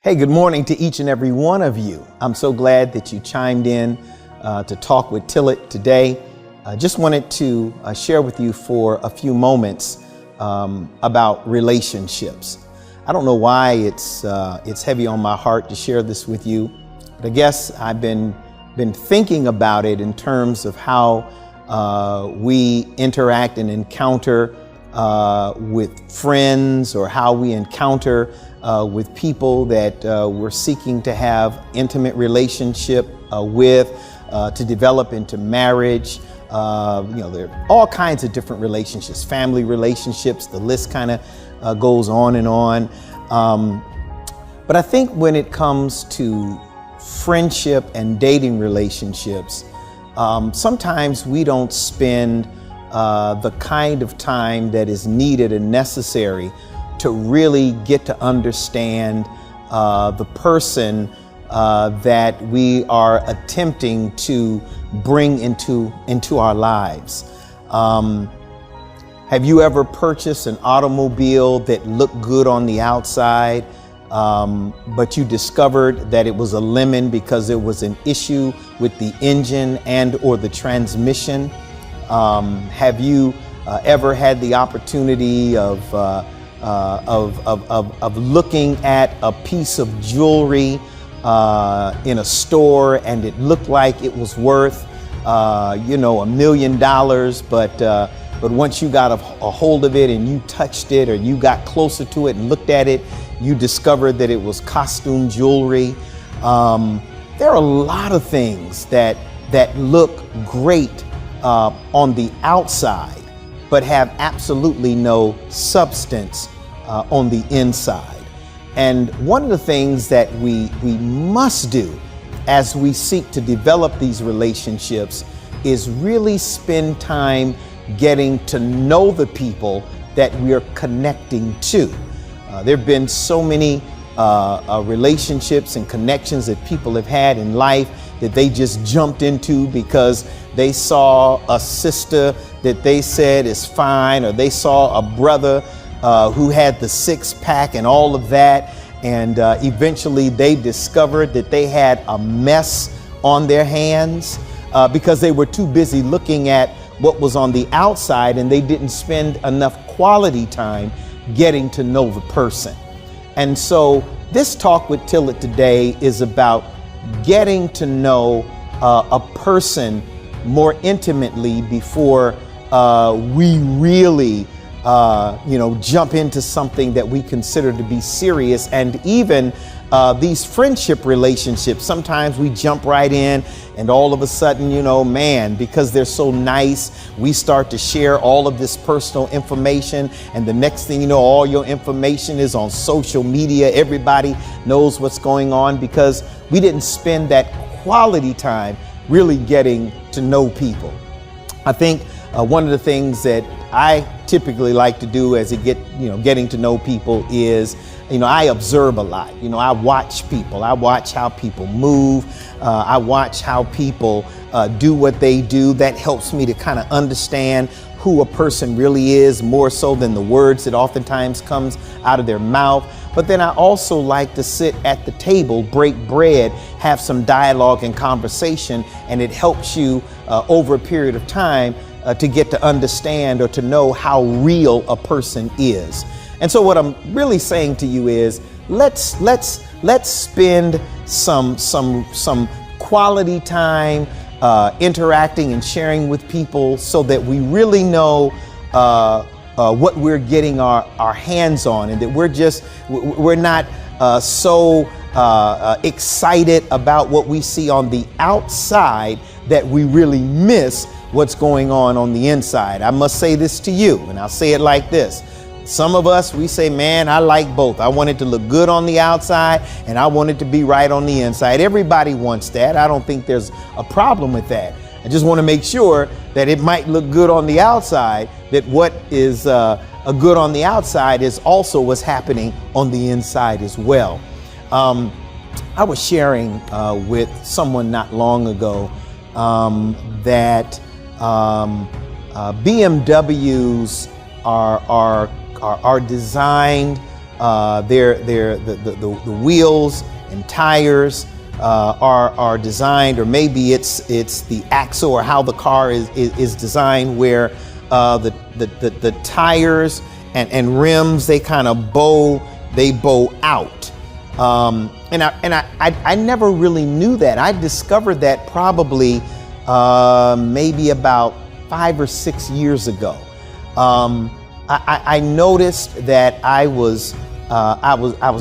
Hey, good morning to each and every one of you. I'm so glad that you chimed in to talk with Tillett today. I just wanted to share with you for a few moments about relationships. I don't know why it's heavy on my heart to share this with you, but I guess I've been thinking about it in terms of how we interact and encounter with friends, or how we encounter with people that we're seeking to have intimate relationship with, to develop into marriage. There are all kinds of different relationships, family relationships, the list kind of goes on and on. But I think when it comes to friendship and dating relationships, sometimes we don't spend the kind of time that is needed and necessary to really get to understand the person that we are attempting to bring into our lives. Have you ever purchased an automobile that looked good on the outside, but you discovered that it was a lemon because there was an issue with the engine and or the transmission? Have you ever had the opportunity of looking at a piece of jewelry in a store, and it looked like it was worth $1 million, but once you got a hold of it and you touched it, or you got closer to it and looked at it, you discovered that it was costume jewelry? There are a lot of things that look great on the outside, but have absolutely no substance on the inside. And one of the things that we must do as we seek to develop these relationships is really spend time getting to know the people that we are connecting to. There have been so many relationships and connections that people have had in life that they just jumped into because they saw a sister that they said is fine, or they saw a brother who had the six-pack and all of that, and eventually they discovered that they had a mess on their hands because they were too busy looking at what was on the outside, and they didn't spend enough quality time getting to know the person. And so this talk with Tillett today is about getting to know a person more intimately before we really jump into something that we consider to be serious. And even these friendship relationships, sometimes we jump right in, and all of a sudden, because they're so nice, we start to share all of this personal information, and the next thing you know, all your information is on social media. Everybody knows what's going on because we didn't spend that quality time really getting to know people. I think one of the things that I typically like to do as getting to know people is, I observe a lot. I watch people. I watch how people move. I watch how people do what they do. That helps me to kind of understand who a person really is, more so than the words that oftentimes comes out of their mouth. But then I also like to sit at the table, break bread, have some dialogue and conversation, and it helps you over a period of time to get to understand or to know how real a person is. And so what I'm really saying to you is, let's spend some quality time interacting and sharing with people, so that we really know what we're getting our hands on, and that we're not so excited about what we see on the outside that we really miss what's going on the inside. I must say this to you, and I'll say it like this. Some of us, we say, man, I like both. I want it to look good on the outside, and I want it to be right on the inside. Everybody wants that. I don't think there's a problem with that. I just want to make sure that it might look good on the outside, that what is a good on the outside is also what's happening on the inside as well. I was sharing with someone not long ago that BMWs are designed The wheels and tires are designed, or maybe it's the axle or how the car is designed, where the tires and rims, they kind of bow out. And I never really knew that. I discovered that probably maybe about 5 or 6 years ago. I noticed that I was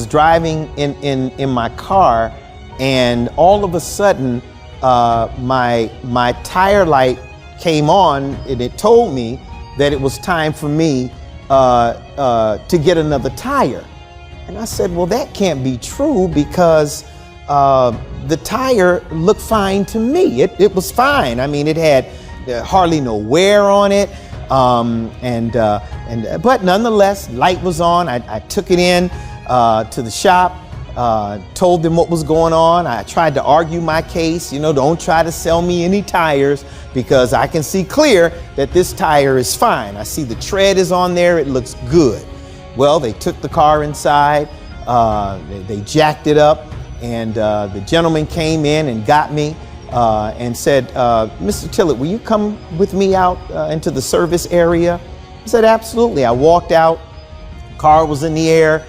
driving in my car, and all of a sudden my tire light came on, and it told me that it was time for me to get another tire. And I said, well, that can't be true, because the tire looked fine to me. It was fine. I mean, it had hardly no wear on it. But nonetheless, light was on. I took it in to the shop, told them what was going on. I tried to argue my case. Don't try to sell me any tires, because I can see clear that this tire is fine. I see the tread is on there. It looks good. Well, they took the car inside. They jacked it up, and the gentleman came in and got me and said, Mr. Tillett, will you come with me out into the service area? I said, absolutely. I walked out. The car was in the air.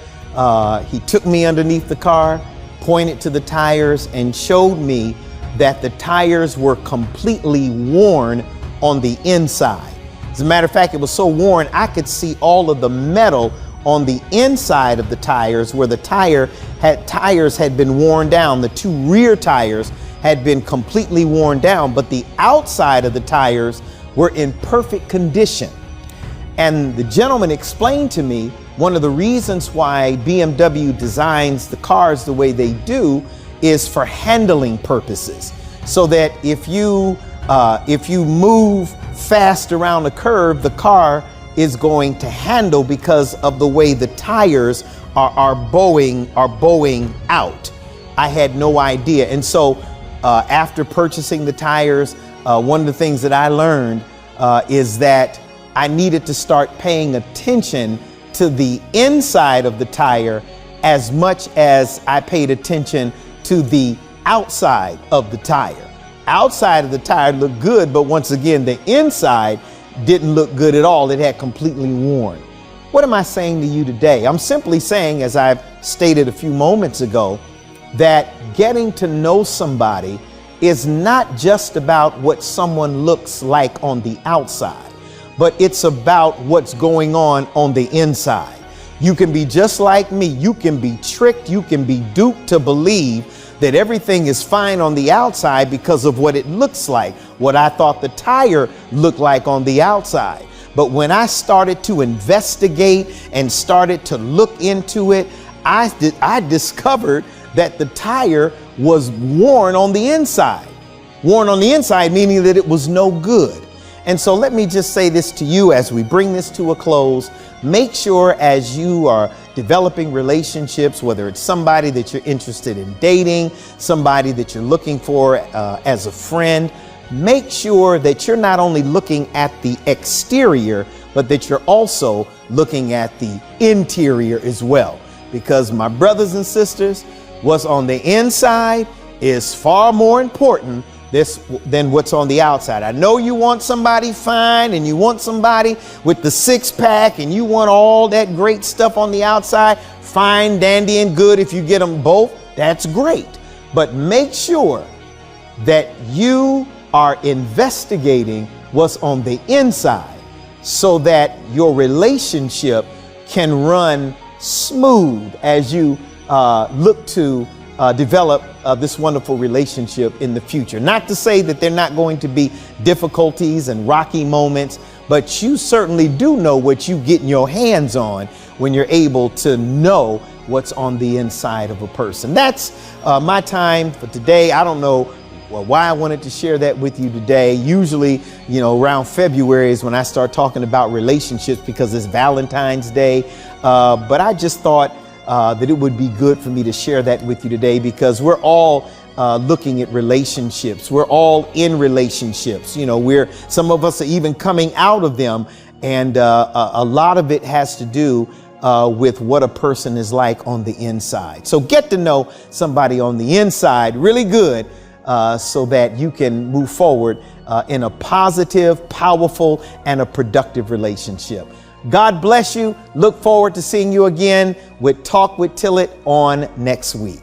He took me underneath the car, pointed to the tires, and showed me that the tires were completely worn on the inside. As a matter of fact, it was so worn, I could see all of the metal on the inside of the tires, where the tires had been worn down. The 2 rear tires had been completely worn down, but the outside of the tires were in perfect condition. And the gentleman explained to me one of the reasons why BMW designs the cars the way they do is for handling purposes, so that if you move fast around a curve, the car is going to handle, because of the way the tires are bowing out. I had no idea. And so after purchasing the tires, one of the things that I learned is that I needed to start paying attention to the inside of the tire as much as I paid attention to the outside of the tire. Outside of the tire looked good, but once again, the inside didn't look good at all. It had completely worn. What am I saying to you today? I'm simply saying, as I've stated a few moments ago, that getting to know somebody is not just about what someone looks like on the outside, but it's about what's going on the inside. You can be just like me. You can be tricked. You can be duped to believe that everything is fine on the outside because of what it looks like, what I thought the tire looked like on the outside. But when I started to investigate and started to look into it, I discovered that the tire was worn on the inside. Worn on the inside, meaning that it was no good. And so let me just say this to you as we bring this to a close. Make sure, as you are developing relationships, whether it's somebody that you're interested in dating, somebody that you're looking for as a friend, make sure that you're not only looking at the exterior, but that you're also looking at the interior as well. Because my brothers and sisters, what's on the inside is far more important than what's on the outside. I know you want somebody fine, and you want somebody with the 6-pack, and you want all that great stuff on the outside. Fine, dandy, and good. If you get them both, that's great. But make sure that you are investigating what's on the inside, so that your relationship can run smooth as you look to develop this wonderful relationship in the future. Not to say that there are not going to be difficulties and rocky moments, but you certainly do know what you get in your hands on when you're able to know what's on the inside of a person. That's my time for today. I don't know why I wanted to share that with you today. Usually, around February is when I start talking about relationships, because it's Valentine's Day. But I just thought that it would be good for me to share that with you today, because we're all looking at relationships. We're all in relationships. Some of us are even coming out of them. And a lot of it has to do with what a person is like on the inside. So get to know somebody on the inside really good so that you can move forward in a positive, powerful, and a productive relationship. God bless you. Look forward to seeing you again with Talk with Tillett on next week.